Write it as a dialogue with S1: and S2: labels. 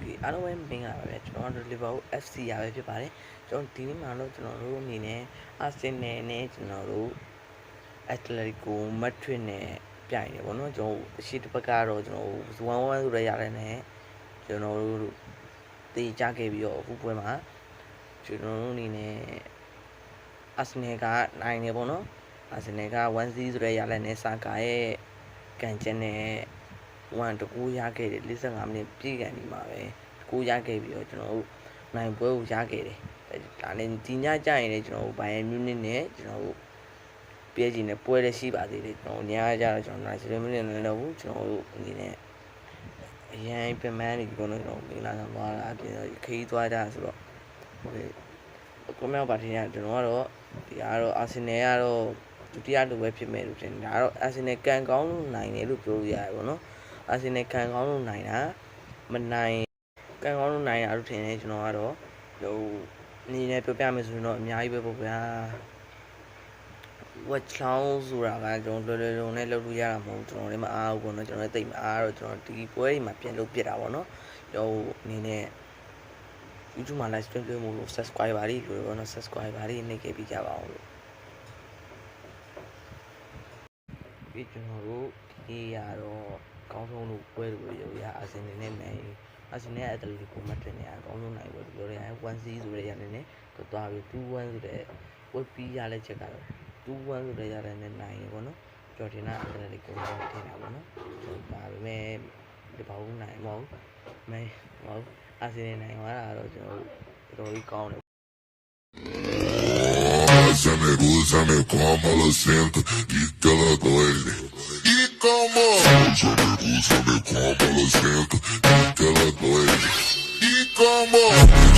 S1: ဒီအားလုံးပဲမင်္ဂလာပါပဲကျွန်တော်တို့ Liverpool FC ရပဲဖြစ်ပါတယ်ကျွန်တော်ဒီနေ့မှာတော့ကျွန်တော်တို့အနေနဲ့ Arsenal နဲ့ကျွန်တော်တို့ Atletico Madrid နဲ့ပြိုင်နေပေါ့နော်ကျွန်တော်အရှိတစ်ပတ်ကတော့ကျွန်တော်1-1ဆိုရရတယ်နဲ့ကျွန်တော်တို့တေးကြခဲ့ပြီးတော့အခုပွဲမှာကျွန်တော်တို့အနေနဲ့ Arsenal ကနိုင်နေပေါ့နော် Arsenal က 1-0 ဆိုရရတယ်နဲ့စာကာရဲ့ကန်ချက်နဲ့1 တကူရခဲ့တယ်45မိနစ်ပြည့်ကန်ဒီမှာပဲတကူရခဲ့ပြီးတော့ကျွန်တော်တို့နိုင်ပွဲကိုရခဲ့တယ်ဒါနဲ့ဒီညကျရင်လည်းကျွန်တော်တို့ဘိုင်ယန်မြူးနစ်နဲ့ကျွန်တော်တို့ပြည့်ချင်တဲ့ပွဲလည်းရှိပါသေးတယ်ကျွန်တော်ညကျတော့ကျွန်တော်နိုင်70မိနစ်လည်းတော့ဘူးကျွန်တော်တို့အနေနဲ့အရင်ပြန်မန်းနေကျွန်တော်တို့မင်္ဂလာဆောင်သွားတာအပြင်ခရီးသွားကြဆိုတော့ဟိုကိုမြောက်ပါထင်ရကျွန်တော်ကတော့ဒီကတော့အာဆင်နယ်ကတော့ဒုတိယလူပဲဖြစ်မဲ့လို့ထင်တယ်ဒါကတော့အာဆင်နယ်ကန်ကောင်းလို့နိုင်တယ်လို့ပြောလို့ရတယ်ပေါ့နော်အာဆင်နယ်ကန်ကောင်းလို့နိုင်တာမနိုင်ကန်ကောင်းလို့နိုင်တာလို့ထင်တယ်ကျွန်တော်ကတော့ဟိုအနေနဲ့ပြောပြမယ်ဆိုရင်တော့အများကြီးပဲပေါ့ဗျာဝက်ချောင်းဆိုတာကကျွန်တော်လွယ်လွယ်နဲ့လုပ်လို့ရတာမဟုတ်ကျွန်တော်လည်းမအားဘူးပေါ့နော်ကျွန်တော်လည်းတိတ်မအားတော့ကျွန်တော်ဒီပွဲတွေမှာပြန်လုပ်ပြတာပေါ့နော်ဟိုအနေနဲ့ YouTube မှာ live stream လုပ်မှုလို့ subscriber တွေပြောတော့နော် subscriber တွေနှိပ်ခဲ့ပြီးကြပါအောင်လို့ဒီကျွန်တော်တို့ဒီရတော့ကောင်းဆုံးလို့ပွဲလို့ပြောရအာဆင်နယ်နဲ့မယ်အာဆင်နယ်အက်တလီကိုမတ်တင်နေရအကောင်းဆုံးနိုင်ပွဲပြောရတယ်1-0ဆိုတဲ့ရနေနဲ့သွားပြီး2-1ဆိုတဲ့ဝက်ပြီးရလက်ချက်ကတော့2-1ဆိုတဲ့ရတဲ့နဲ့နိုင်ရပေါ့နော်ကျော်တင်နာအက်တလီကိုမတ်တင်တာပေါ့နော်ဒါပေမဲ့ဒီဘောင်းနိုင်မဟုတ်မဲမဟုတ်အာဆင်နယ်နိုင်သွားတာတော့ကျွန်တော်တော်ကြီးကောင်းတယ်
S2: Se me gusta, me como lo siento y te lo duele. Y como se me gusta, me como lo siento y te lo duele. Y como